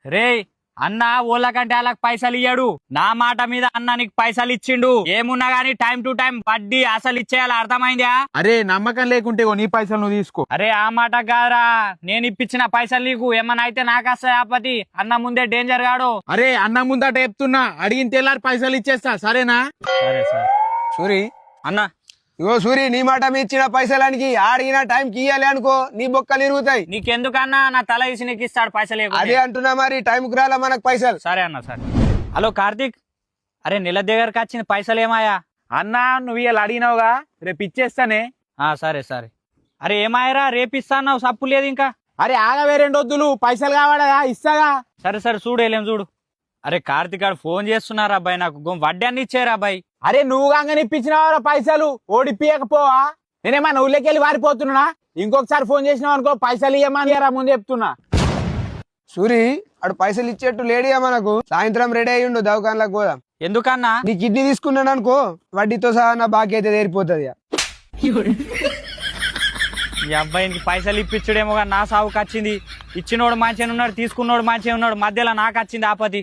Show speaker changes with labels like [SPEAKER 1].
[SPEAKER 1] రే అన్న ఓళ్ళకంటే వాళ్ళకి పైసలు ఇయ్యాడు. నా మాట మీద అన్న నీకు పైసలు ఇచ్చిండు. ఏమున్నా గానీ టైం టు టైం వడ్డీ అసలు ఇచ్చేయాలి, అర్థమైందా?
[SPEAKER 2] అరే నమ్మకం లేకుంటే నీ పైసలు నువ్వు తీసుకో.
[SPEAKER 1] అరే ఆ మాట కాదురా, నేను ఇప్పించిన పైసలు నీకు ఏమన్నా అయితే నాకు వస్తాయి. ఆపతి అన్న ముందే డేంజర్ గాడు.
[SPEAKER 2] అరే అన్న ముందట చెప్తున్నా, అడిగిన తెల్లారి పైసలు ఇచ్చేస్తా, సరేనా?
[SPEAKER 1] సరే సరే
[SPEAKER 3] సూరి
[SPEAKER 1] అన్న.
[SPEAKER 3] ఇగో సూరి, నీ మాట మీ ఇచ్చిన పైసలానికి ఆడిగిన టైంకి ఇయ్యాలి అనుకో, నీ బొక్కలు ఇరుగుతాయి.
[SPEAKER 1] నీకెందుకన్నా నా తల వేసి నీకు ఇస్తాడు పైసలు.
[SPEAKER 3] అదే అంటున్నా, మరి టైంకి రాలా మనకు పైసలు.
[SPEAKER 1] సరే అన్న సరే. హలో కార్తీక్, అరే నెల దగ్గరకు వచ్చిన పైసలు ఏమాయా?
[SPEAKER 2] అన్న నువ్వు ఇలా అడిగినావుగా, రేపు ఇచ్చేస్తానే.
[SPEAKER 1] సరే సరే. అరే ఏమాయరా, రేపు ఇస్తాన్నావు, సప్పు లేదు ఇంకా.
[SPEAKER 2] అరే ఆగవే 2 వద్దులు, పైసలు కావాలా, ఇస్తాగా.
[SPEAKER 1] సరే సరే చూడు, వెళ్ళేం చూడు. అరే కార్తీక్ గారు ఫోన్ చేస్తున్నారు అబ్బాయి, నాకు వడ్డీ అన్ని ఇచ్చారు అబ్బాయి.
[SPEAKER 2] అరే నువ్వు కాగానే ఇప్పించినావా పైసలు, ఓడిపియకపోవా? నేనేమన్నా ఊళ్ళకెళ్ళి వారిపోతున్నా? ఇంకొకసారి ఫోన్ చేసినావు అనుకో, పైసలు ఇవ్వమని ముందు చెప్తున్నా.
[SPEAKER 3] సూరి, అడు పైసలు ఇచ్చేట్టు లేడియా మనకు. సాయంత్రం రెడీ అయ్యి ఉండు, దవాఖానలకు పోదాం.
[SPEAKER 1] ఎందుకన్నా?
[SPEAKER 3] నీ కిడ్నీ తీసుకున్నాను అనుకో, వడ్డీతో సహా నా బాకీ అయితే తీరిపోతుంది.
[SPEAKER 1] ఈ అబ్బాయికి పైసలు ఇప్పించడేమో కానీ నా సాగుకి వచ్చింది. ఇచ్చినోడు మంచిగా ఉన్నాడు, తీసుకున్నోడు మంచిగా ఉన్నాడు, మధ్యలో నాకు వచ్చింది ఆపతి.